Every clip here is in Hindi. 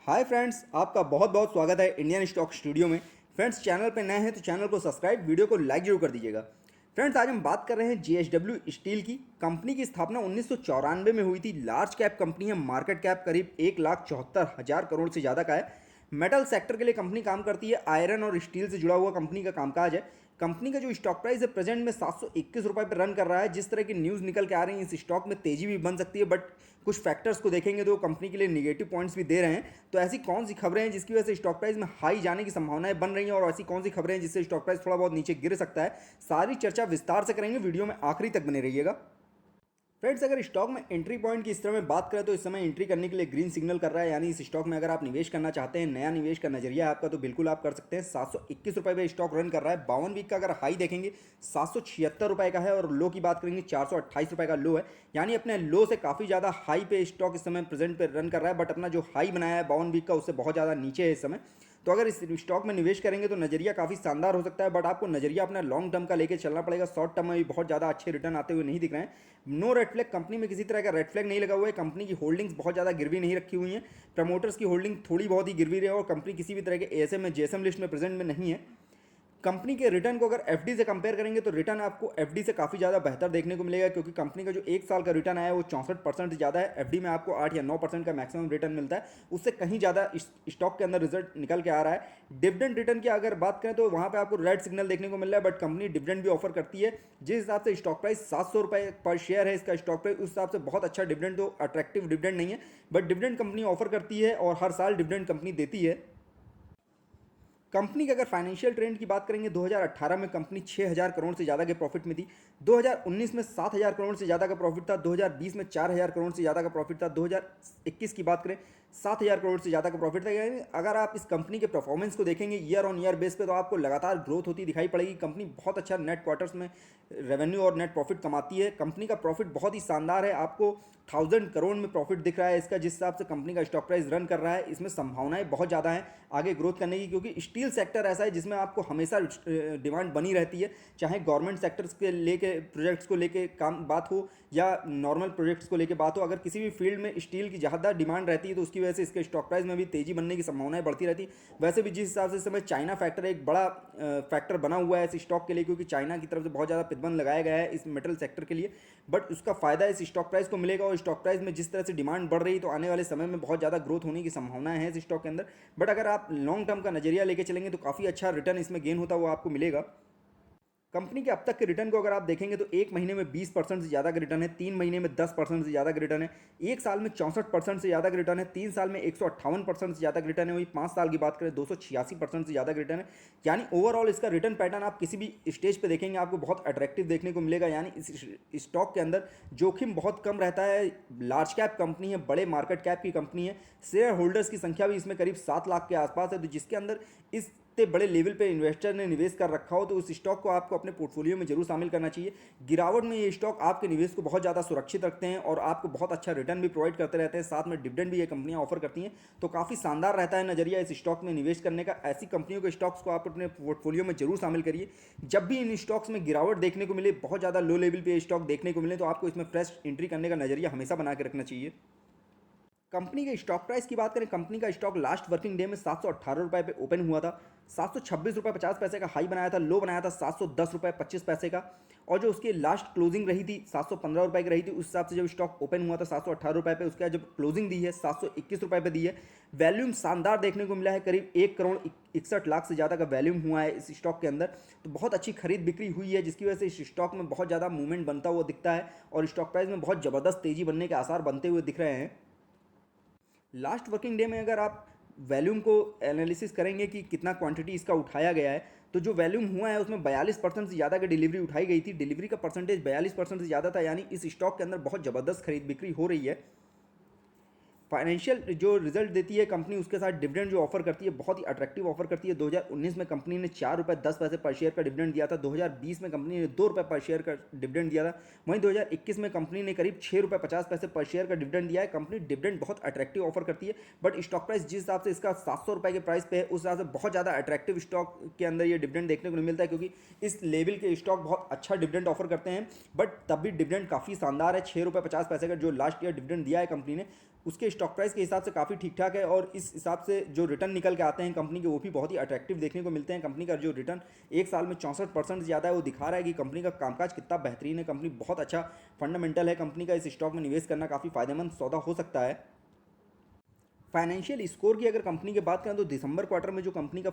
हाय फ्रेंड्स, आपका बहुत बहुत स्वागत है इंडियन स्टॉक स्टूडियो में। फ्रेंड्स, चैनल पे नए हैं तो चैनल को सब्सक्राइब, वीडियो को लाइक जरूर कर दीजिएगा। फ्रेंड्स, आज हम बात कर रहे हैं जेएसडब्ल्यू स्टील की। कंपनी की स्थापना 1994 में हुई थी। लार्ज कैप कंपनी है, मार्केट कैप करीब 1,74,000 करोड़ से ज़्यादा का है। मेटल सेक्टर के लिए कंपनी काम करती है, आयरन और स्टील से जुड़ा हुआ कंपनी का कामकाज है। कंपनी का जो स्टॉक प्राइस है प्रेजेंट में 721 रुपये पर रन कर रहा है। जिस तरह की न्यूज़ निकल के आ रही है, इस स्टॉक में तेजी भी बन सकती है, बट कुछ फैक्टर्स को देखेंगे तो कंपनी के लिए निगेटिव पॉइंट्स भी दे रहे हैं। तो ऐसी कौन सी खबरें हैं जिसकी वजह से स्टॉक प्राइस में हाई जाने की संभावनाएं बन रही हैं, और ऐसी कौन सी खबरें हैं जिससे स्टॉक प्राइस थोड़ा बहुत नीचे गिर सकता है, सारी चर्चा विस्तार से करेंगे। वीडियो में आखिरी तक बने रहिएगा। फ्रेंड्स, अगर स्टॉक में एंट्री पॉइंट की इस तरह में बात करें तो इस समय एंट्री करने के लिए ग्रीन सिग्नल कर रहा है, यानी इस स्टॉक में अगर आप निवेश करना चाहते हैं, नया निवेश का नजरिया है आपका, तो बिल्कुल आप कर सकते हैं। 721 रुपये पे स्टॉक रन कर रहा है। 52 वीक का अगर हाई देखेंगे 776 रुपये का है, और लो की बात करेंगे 428 रुपये का लो है। यानी अपने लो से काफ़ी ज़्यादा हाई पे स्टॉक इस समय प्रेजेंट पे रन कर रहा है, बट अपना जो हाई बनाया है 52 वीक का उससे बहुत ज़्यादा नीचे है इस समय। तो अगर इस स्टॉक में निवेश करेंगे तो नज़रिया काफ़ी शानदार हो सकता है, बट आपको नज़रिया अपना लॉन्ग टर्म का लेके चलना पड़ेगा। शॉर्ट टर्म में भी बहुत ज़्यादा अच्छे रिटर्न आते हुए नहीं दिख रहे हैं। नो रेड फ्लैग, कंपनी में किसी तरह का रेड फ्लैग नहीं लगा हुआ है। कंपनी की होल्डिंग्स बहुत ज़्यादा गिरवी नहीं रखी हुई हैं। प्रमोटर्स की होल्डिंग थोड़ी बहुत ही गिरवी रही है, और कंपनी किसी भी तरह के एएसएम में जेएसएम लिस्ट में प्रेजेंट में नहीं है। कंपनी के रिटर्न को अगर एफडी से कंपेयर करेंगे तो रिटर्न आपको एफडी से काफ़ी ज़्यादा बेहतर देखने को मिलेगा, क्योंकि कंपनी का जो एक साल का रिटर्न आया है वो 64% से ज़्यादा है। एफडी में आपको 8 या 9% का मैक्सिमम रिटर्न मिलता है, उससे कहीं ज़्यादा स्टॉक के अंदर रिजल्ट निकल के आ रहा है। डिविडेंड रिटर्न की अगर बात करें तो वहाँ पर आपको रेड सिग्नल देखने को मिल रहा है, बट कंपनी डिविडेंड भी ऑफर करती है। जिस हिसाब से स्टॉक प्राइस 700 रुपये पर शेयर है इसका स्टॉक प्राइस, उस हिसाब से बहुत अच्छा डिविडेंड, तो अट्रैक्टिव डिविडेंड नहीं है, बट डिविडेंड कंपनी ऑफर करती है और हर साल डिविडेंड कंपनी देती है। कंपनी के अगर फाइनेंशियल ट्रेंड की बात करेंगे, 2018 में कंपनी 6,000 करोड़ से ज़्यादा के प्रॉफिट में थी। 2019 में 7,000 करोड़ से ज़्यादा का प्रॉफिट था। 2020 में 4,000 करोड़ से ज़्यादा का प्रॉफिट था। 2021 की बात करें 7,000 करोड़ से ज़्यादा का प्रॉफिट था। यानी अगर आप इस कंपनी के परफॉर्मेंस को देखेंगे ईयर ऑन ईयर बेस पे, तो आपको लगातार ग्रोथ होती दिखाई पड़ेगी। कंपनी बहुत अच्छा नेट क्वार्टर्स में रेवेन्यू और नेट प्रॉफिट कमाती है। कंपनी का प्रॉफिट बहुत ही शानदार है, आपको 1,000 करोड़ में प्रॉफिट दिख रहा है इसका। जिस हिसाब से कंपनी का स्टॉक प्राइस रन कर रहा है, इसमें संभावनाएं बहुत ज़्यादा हैं आगे ग्रोथ करने की, क्योंकि स्टील सेक्टर ऐसा है जिसमें आपको हमेशा डिमांड बनी रहती है। चाहे गवर्नमेंट सेक्टर्स के लेके प्रोजेक्ट्स को लेके काम बात हो, या नॉर्मल प्रोजेक्ट्स को लेके बात हो, अगर किसी भी फील्ड में स्टील की ज़्यादा डिमांड रहती है तो उसकी वजह से इसके स्टॉक प्राइस में भी तेज़ी बनने की संभावनाएं बढ़ती रहती। वैसे भी जिस हिसाब से इस समय चाइना फैक्टर एक बड़ा फैक्टर बना हुआ है इस स्टॉक के लिए, क्योंकि चाइना की तरफ से बहुत ज़्यादा प्रतिबंध लगाया गया है इस मेटल सेक्टर के लिए, बट उसका फ़ायदा इस स्टॉक प्राइस को मिलेगा। और स्टॉक प्राइस में जिस तरह से डिमांड बढ़ रही है, तो आने वाले समय में बहुत ज़्यादा ग्रोथ होने की संभावनाएं हैं इस स्टॉक के अंदर। बट अगर आप लॉन्ग टर्म का नजरिया लेके चलेंगे तो काफ़ी अच्छा रिटर्न इसमें गेन होता हुआ आपको मिलेगा। कंपनी के अब तक के रिटर्न को अगर आप देखेंगे तो एक महीने में 20% से ज़्यादा का रिटर्न है, 3 महीने में 10% से ज़्यादा का रिटर्न है, एक साल में 64% से ज़्यादा का रिटर्न है, 3 साल में 158% से ज़्यादा का रिटर्न है, वही 5 साल की बात करें 286% से ज़्यादा का रिटर्न है। यानी ओवरऑल इसका रिटर्न पैटर्न आप किसी भी स्टेज पे देखेंगे आपको बहुत अट्रैक्टिव देखने को मिलेगा। यानी इस स्टॉक के अंदर जोखिम बहुत कम रहता है। लार्ज कैप कंपनी है, बड़े मार्केट कैप की कंपनी है। शेयर होल्डर्स की संख्या भी इसमें करीब 7 लाख के आसपास है, तो जिसके अंदर इस इतने बड़े लेवल पे इन्वेस्टर ने निवेश कर रखा हो, तो उस स्टॉक को आपको अपने पोर्टफोलियो में जरूर शामिल करना चाहिए। गिरावट में ये स्टॉक आपके निवेश को बहुत ज़्यादा सुरक्षित रखते हैं और आपको बहुत अच्छा रिटर्न भी प्रोवाइड करते रहते हैं। साथ में डिविडेंड भी ये कंपनियां ऑफर करती हैं, तो काफ़ी शानदार रहता है नजरिया इस स्टॉक में निवेश करने का। ऐसी कंपनियों के स्टॉक्स को आप अपने पोर्टफोलियो में जरूर शामिल करिए। जब भी इन स्टॉक्स में गिरावट देखने को मिले, बहुत ज़्यादा लो लेवल पे स्टॉक देखने को मिले, तो आपको इसमें फ्रेश एंट्री करने का नजरिया हमेशा बना के रखना चाहिए। कंपनी के स्टॉक प्राइस की बात करें, कंपनी का स्टॉक लास्ट वर्किंग डे में 718 रुपये पे ओपन हुआ था। 726 रुपये 50 पैसे का हाई बनाया था, लो बनाया था 710 रुपये 25 पैसे का, और जो उसकी लास्ट क्लोजिंग रही थी 715 रुपये की रही थी। उस हिसाब से जब स्टॉक ओपन हुआ था 718 रुपये पे, उसके बाद जब क्लोजिंग दी है 721 रुपये पे दी है। वैल्यूम शानदार देखने को मिला है, करीब 1,61,00,000 से ज़्यादा का वैल्यूम हुआ है इस स्टॉक के अंदर। तो बहुत अच्छी खरीद बिक्री हुई है, जिसकी वजह से इस स्टॉक में बहुत ज़्यादा मूवमेंट बनता हुआ दिखता है, और स्टॉक प्राइस में बहुत ज़बरदस्त तेज़ी बनने के आसार बनते हुए दिख रहे हैं। लास्ट वर्किंग डे में अगर आप वैल्यूम को एनालिसिस करेंगे कि कितना क्वांटिटी इसका उठाया गया है, तो जो वैल्यूम हुआ है उसमें 42% से ज़्यादा की डिलीवरी उठाई गई थी। डिलीवरी का परसेंटेज 42% से ज़्यादा था, यानी इस स्टॉक के अंदर बहुत ज़बरदस्त खरीद बिक्री हो रही है। फाइनेंशियल जो रिजल्ट देती है कंपनी, उसके साथ डिविडेंड जो ऑफर करती है बहुत ही अट्रैक्टिव ऑफर करती है। 2019 में कंपनी ने 4 रुपये 10 पैसे पर शेयर का डिविडेंड दिया था। 2020 में कंपनी ने 2 रुपये पर शेयर का डिविडेंड दिया था। वहीं 2021 में कंपनी ने करीब 6 रुपये 50 पैसे पर शेयर का डिविडेंड दिया है। कंपनी डिविडेंड बहुत अट्रैक्टिव ऑफर करती है, बट स्टॉक प्राइस जिस हिसाब से इसका 700 रुपये के प्राइस पे है, उस हिसाब से बहुत ज़्यादा अट्रैक्टिव स्टॉक के अंदर ये डिविडेंड देखने को नहीं मिलता है, क्योंकि इस लेवल के स्टॉक बहुत अच्छा डिविडेंड ऑफर करते हैं। बट तब भी डिविडेंड काफ़ी शानदार है। 6 रुपये 50 पैसे का जो लास्ट ईयर डिविडेंड दिया है कंपनी ने, उसके स्टॉक प्राइस के हिसाब से काफ़ी ठीक ठाक है, और इस हिसाब से जो रिटर्न निकल के आते हैं कंपनी के वो भी बहुत ही अट्रैक्टिव देखने को मिलते हैं। कंपनी का जो रिटर्न एक साल में 64% ज़्यादा है, वो दिखा रहा है कि कंपनी का कामकाज कितना बेहतरीन है। कंपनी बहुत अच्छा फंडामेंटल है, कंपनी का इस स्टॉक में निवेश करना काफ़ी फायदेमंद सौदा हो सकता है। फाइनेंशियल स्कोर की अगर कंपनी की बात करें तो दिसंबर क्वार्टर में जो कंपनी का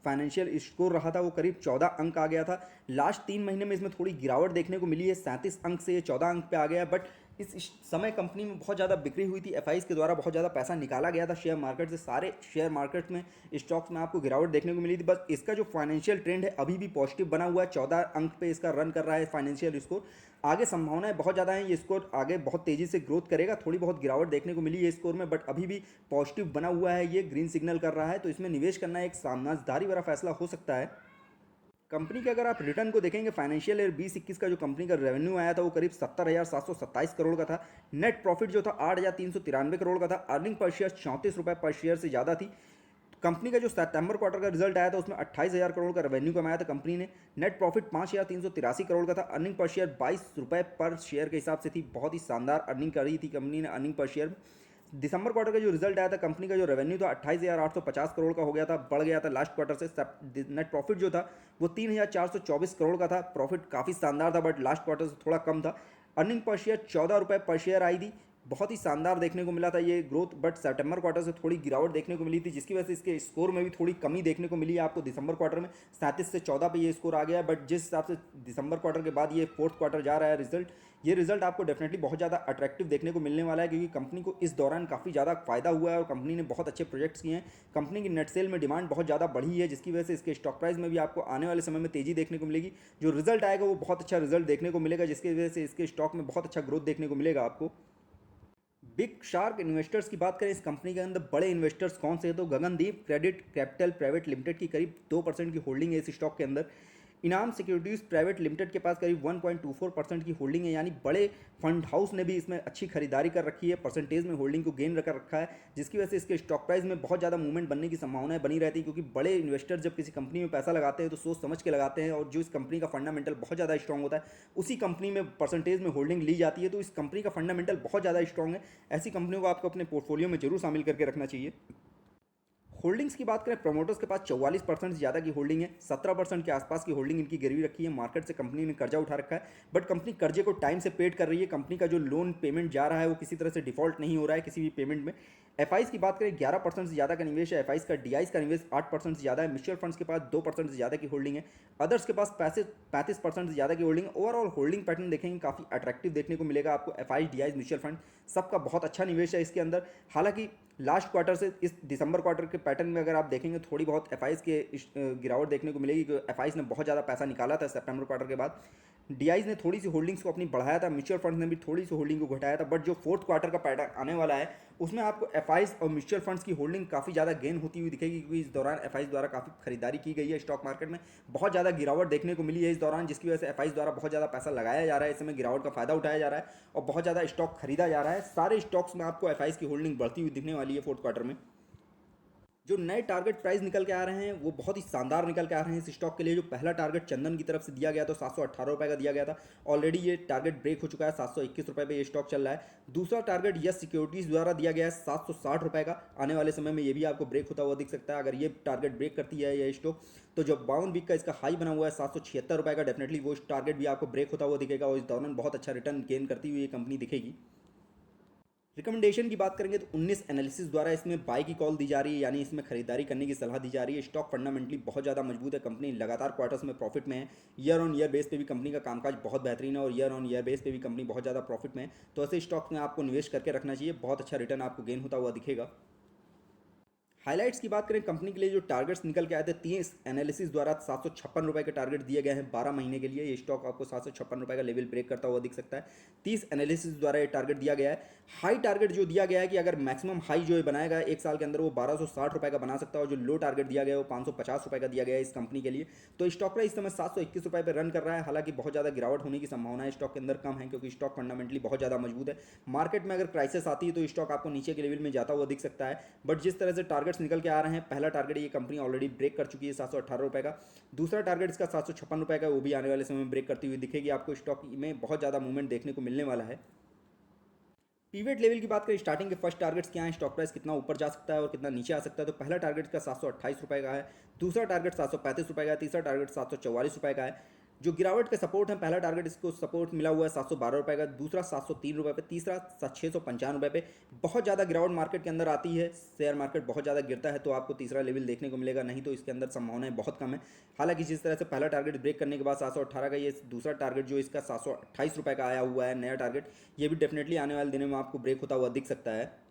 फाइनेंशियल स्कोर रहा था वो करीब 14 अंक आ गया था। लास्ट 3 महीने में इसमें थोड़ी गिरावट देखने को मिली है, 37 अंक से ये 14 अंक पे आ गया है। बट इस समय कंपनी में बहुत ज़्यादा बिक्री हुई थी, एफआईज के द्वारा बहुत ज़्यादा पैसा निकाला गया था शेयर मार्केट से। सारे शेयर मार्केट में स्टॉक्स में आपको गिरावट देखने को मिली थी। बस इसका जो फाइनेंशियल ट्रेंड है अभी भी पॉजिटिव बना हुआ है, 14 अंक पे इसका रन कर रहा है फाइनेंशियल स्कोर। आगे संभावनाएं बहुत ज़्यादा हैं, ये स्कोर आगे बहुत तेज़ी से ग्रोथ करेगा। थोड़ी बहुत गिरावट देखने को मिली है स्कोर में, बट अभी भी पॉजिटिव बना हुआ है, ये ग्रीन सिग्नल कर रहा है। तो इसमें निवेश करना एक समझदारी वाला फैसला हो सकता है। कंपनी के अगर आप रिटर्न को देखेंगे, फाइनेंशियल ईयर 2021 का जो कंपनी का रेवेन्यू आया था वो करीब 70,727 करोड़ का था। नेट प्रॉफिट जो था 8,393 करोड़ का था। अर्निंग पर शेयर 34 रुपये पर शेयर से ज़्यादा थी। कंपनी का जो सितंबर क्वार्टर का रिजल्ट आया था उसमें 28,000 करोड़ का रेवेन्यू कमाया था कंपनी ने। नेट प्रॉफिट 5,383 करोड़ का था। अर्निंग पर शेयर 22 रुपये पर शेयर के हिसाब से थी। बहुत ही शानदार अर्निंग करी थी कंपनी ने अर्निंग पर शेयर। दिसंबर क्वार्टर का जो रिजल्ट आया था, कंपनी का जो रेवेन्यू था 28,850 करोड़ का हो गया था, बढ़ गया था लास्ट क्वार्टर से। नेट प्रॉफिट जो था वो 3,424 करोड़ का था। प्रॉफिट काफ़ी शानदार था, बट लास्ट क्वार्टर से थोड़ा कम था। अर्निंग पर शेयर 14 रुपये पर शेयर आई थी। बहुत ही शानदार देखने को मिला था ये ग्रोथ, बट सितंबर क्वार्टर से थोड़ी गिरावट देखने को मिली थी, जिसकी वजह से इसके स्कोर में भी थोड़ी कमी देखने को मिली है आपको। दिसंबर क्वार्टर में 37 से 14 पे ये स्कोर आ गया, बट जिस हिसाब से दिसंबर क्वार्टर के बाद ये फोर्थ क्वार्टर जा रहा है रिजल्ट, ये रिजल्ट आपको डेफिनेटली बहुत ज़्यादा अट्रैक्टिव देखने को मिलने वाला है, क्योंकि कंपनी को इस दौरान काफ़ी ज़्यादा फायदा हुआ है और कंपनी ने बहुत अच्छे प्रोजेक्ट्स किए हैं। कंपनी की नेट सेल में डिमांड बहुत ज़्यादा बढ़ी है, जिसकी वजह से इसके स्टॉक प्राइस में भी आपको आने वाले समय में तेज़ी देखने को मिलेगी। जो रिजल्ट आएगा वो बहुत अच्छा रिजल्ट देखने को मिलेगा, जिसकी वजह से इसके स्टॉक में बहुत अच्छा ग्रोथ देखने को मिलेगा आपको। बिग शार्क इन्वेस्टर्स की बात करें इस कंपनी के अंदर, बड़े इन्वेस्टर्स कौन से हैं तो Gagandeep credit capital private limited की करीब 2% की होल्डिंग है इस स्टॉक के अंदर। इनाम सिक्योरिटीज़ प्राइवेट लिमिटेड के पास करीब 1.24% की होल्डिंग है, यानी बड़े फंड हाउस ने भी इसमें अच्छी खरीदारी कर रखी है, परसेंटेज में होल्डिंग को गेन कर रखा है, जिसकी वजह से इसके स्टॉक प्राइस में बहुत ज़्यादा मूवमेंट बनने की संभावनाएं बनी रहती है। क्योंकि बड़े इन्वेस्टर जब किसी कंपनी में पैसा लगाते हैं तो सोच समझ के लगाते हैं, और जो इस कंपनी का फंडामेंटल बहुत ज़्यादा स्ट्रॉन्ग होता है उसी कंपनी में परसेंटेज में होल्डिंग ली जाती है। तो इस कंपनी का फंडामेंटल बहुत ज़्यादा स्ट्रॉन्ग है। ऐसी कंपनियों को आपको अपने पोर्टफोलियो में जरूर शामिल करके रखना चाहिए। होल्डिंग्स की बात करें, प्रमोटर्स के पास 44% से ज़्यादा की होल्डिंग है, 17% के आसपास की होल्डिंग इनकी गिरवी रखी है। मार्केट से कंपनी ने कर्जा उठा रखा है, बट कंपनी कर्जे को टाइम से पेड कर रही है। कंपनी का जो लोन पेमेंट जा रहा है वो किसी तरह से डिफॉल्ट नहीं हो रहा है किसी भी पेमेंट में। एफआईज की बात करें, 11% से ज़्यादा का निवेश है एफआईज का। डीआईज का निवेश 8% से ज़्यादा है। म्यूचुअल फंड्स के पास 2% से ज़्यादा की होल्डिंग है। अदर्स के पास 35% से ज़्यादा की होल्डिंग है। ओवरऑल होल्डिंग पैटर्न देखेंगे काफ़ी अट्रैक्टिव देखने को मिलेगा आपको। एफआईज, डीआईज, म्यूचुअल फंड सबका बहुत अच्छा निवेश है इसके अंदर। हालांकि लास्ट क्वार्टर से इस दिसंबर क्वार्टर के पैटर्न में अगर आप देखेंगे, थोड़ी बहुत एफआईज के गिरावट देखने को मिलेगी, क्योंकि एफआईज ने बहुत ज़्यादा पैसा निकाला था सितंबर क्वार्टर के बाद। डीआईज ने थोड़ी सी होल्डिंग्स को अपनी बढ़ाया था, म्यूचुअल फंड्स ने भी थोड़ी सी होल्डिंग को घटाया था। बट जो फोर्थ क्वार्टर का पैटर्न आने वाला है उसमें आपको एफआईज और म्यूचुअल फंड्स की होल्डिंग काफ़ी ज़्यादा गेन होती हुई दिखेगी, क्योंकि इस दौरान एफआईज द्वारा काफ़ी खरीदारी की गई है। स्टॉक मार्केट में बहुत ज़्यादा गिरावट देखने को मिली है इस दौरान, जिसकी वजह से एफआईज द्वारा बहुत ज़्यादा पैसा लगाया जा रहा है। इस समय गिरावट का फायदा उठाया जा रहा है और बहुत ज़्यादा स्टॉक खरीदा जा रहा है। सारे स्टॉक्स में आपको एफआईज की होल्डिंग बढ़ती हुई दिखने वाली है फोर्थ क्वार्टर में। जो नए टारगेट प्राइस निकल के आ रहे हैं वो बहुत ही शानदार निकल के आ रहे हैं इस स्टॉक के लिए। जो पहला टारगेट चंदन की तरफ से दिया गया तो 718 रुपये का दिया गया था, ऑलरेडी ये टारगेट ब्रेक हो चुका है। 721 रुपये पे ये स्टॉक चल रहा है। दूसरा टारगेट यस सिक्योरिटीज़ द्वारा दिया गया है 760 रुपये का। आने वाले समय में ये भी आपको ब्रेक होता हुआ दिख सकता है। अगर ये टारगेट ब्रेक करती है ये स्टॉक, तो जो 52 वीक का इसका हाई बना हुआ है 776 रुपये का, डेफिनेटली वो टारगेट भी आपको ब्रेक होता हुआ दिखेगा और इस दौरान बहुत अच्छा रिटर्न गेन करती हुई ये कंपनी दिखेगी। रिकमेंडेशन की बात करेंगे तो 19 एनालिसिस द्वारा इसमें बाय की कॉल दी जा रही है, यानी इसमें खरीदारी करने की सलाह दी जा रही है। स्टॉक फंडामेंटली बहुत ज़्यादा मजबूत है, कंपनी लगातार क्वार्टर्स में प्रॉफिट में है। ईयर ऑन ईयर बेस पे भी कंपनी का कामकाज बहुत बेहतरीन है और ईयर ऑन ईयर बेस पे भी कंपनी बहुत ज़्यादा प्रॉफिट में है। तो ऐसे स्टॉक्स में आपको निवेश करके रखना चाहिए, बहुत अच्छा रिटर्न आपको गेन होता हुआ दिखेगा। हाइलाइट्स की बात करें, कंपनी के लिए जो टारगेट्स निकल के आए थे 30 एनालिसिस द्वारा 756 रुपये के टारगेट दिए गए हैं 12 महीने के लिए। ये स्टॉक आपको 756 रुपये का लेवल ब्रेक करता हुआ दिख सकता है। 30 एनालिसिस द्वारा ये टारगेट दिया गया है। हाई टारगेट जो दिया गया है कि अगर मैक्सिमम हाई जो बनाएगा एक साल के अंदर वो 1260 रुपये का बना सकता है, और जो लो टारगेट दिया गया है वो 550 रुपये का दिया गया है इस कंपनी के लिए। तो स्टॉक प्राइस इस समय 721 रुपये पर रन कर रहा है। हालांकि बहुत ज़्यादा गिरावट होने की संभावना स्टॉक के अंदर कम है, क्योंकि स्टॉक फंडामेंटली बहुत ज़्यादा मजबूत है। मार्केट में अगर क्राइसिस आती है तो स्टॉक आपको नीचे के लेवल में जाता हुआ दिख सकता है। बट जिस तरह से टारगेट्स निकल के आ रहे हैं, पहला टारगेट ये कंपनी ऑलरेडी ब्रेक कर चुकी है 718 रुपये का। दूसरा टारगेट इसका 756 रुपये का, वो भी आने वाले समय में ब्रेक करती हुई दिखेगी। आपको स्टॉक में बहुत ज़्यादा मूवमेंट देखने को मिलने वाला है। पीवेट लेवल की बात करें, स्टार्टिंग के फर्स्ट टारगेट्स क्या हैं, स्टॉक प्राइस कितना ऊपर जा सकता है और कितना नीचे आ सकता है। तो पहला टारगेट का 728 रुपये का है, दूसरा टारगेट 735 रुपये का है, तीसरा टारगेट 744 रुपये का है। जो गिरावट के सपोर्ट है, पहला टारगेट इसको सपोर्ट मिला हुआ है 712 रुपये का, दूसरा 703 रुपये पे, तीसरा 655 रुपये पे। बहुत ज़्यादा गिरावट मार्केट के अंदर आती है, शेयर मार्केट बहुत ज़्यादा गिरता है तो आपको तीसरा लेवल देखने को मिलेगा, नहीं तो इसके अंदर संभावनाएं बहुत कम है। हालांकि जिस तरह से पहला टारगेट ब्रेक करने के बाद 718 का ये दूसरा टारगेट जो इसका 728 रुपये का आया हुआ है नया टारगेट, ये भी डेफिनेटली आने वाले दिनों में आपको ब्रेक होता हुआ दिख सकता है।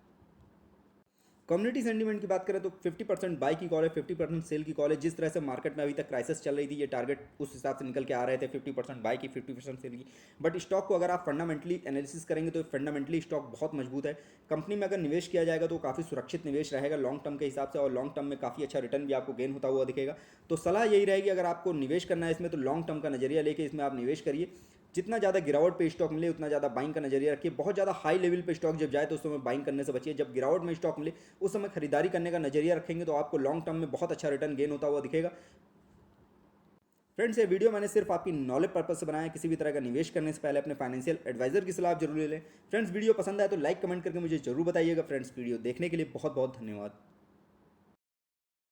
कम्युनिटी सेंटीमेंट की बात करें तो 50% बाई की कॉल है, 50% सेल की कॉल है। जिस तरह से मार्केट में अभी तक क्राइसिस चल रही थी, ये टारगेट उस हिसाब से निकल के आ रहे थे, 50% बाई की 50% सेल की। बट स्टॉक को अगर आप फंडामेंटली एनालिसिस करेंगे तो फंडामेंटली स्टॉक बहुत मजबूत है। कंपनी में अगर निवेश किया जाएगा तो काफ़ी सुरक्षित निवेश रहेगा लॉन्ग टर्म के हिसाब से, और लॉन्ग टर्म में काफ़ी अच्छा रिटर्न भी आपको गेन होता हुआ दिखेगा। तो सलाह यही रहेगी, अगर आपको निवेश करना है इसमें तो लॉन्ग टर्म का नजरिया लेके इसमें आप निवेश करिए। जितना ज़्यादा गिरावट पे स्टॉक मिले उतना ज़्यादा बाइंग का नजरिया रखिए। बहुत ज़्यादा हाई लेवल पे स्टॉक जब जाए तो उस समय बाइंग करने से बचिए। जब गिरावट में स्टॉक मिले उस समय खरीदारी करने का नजरिया रखेंगे तो आपको लॉन्ग टर्म में बहुत अच्छा रिटर्न गेन होता हुआ दिखेगा। फ्रेंड्स, ये वीडियो मैंने सिर्फ आपकी नॉलेज पर्पज से बनाया है। किसी भी तरह का निवेश करने से पहले अपने फाइनेंशियल एडवाइजर की सलाह जरूर ले लें। फ्रेंड्स, वीडियो पसंद आए तो लाइक कमेंट करके मुझे जरूर बताइएगा। फ्रेंड्स, वीडियो देखने के लिए बहुत बहुत धन्यवाद।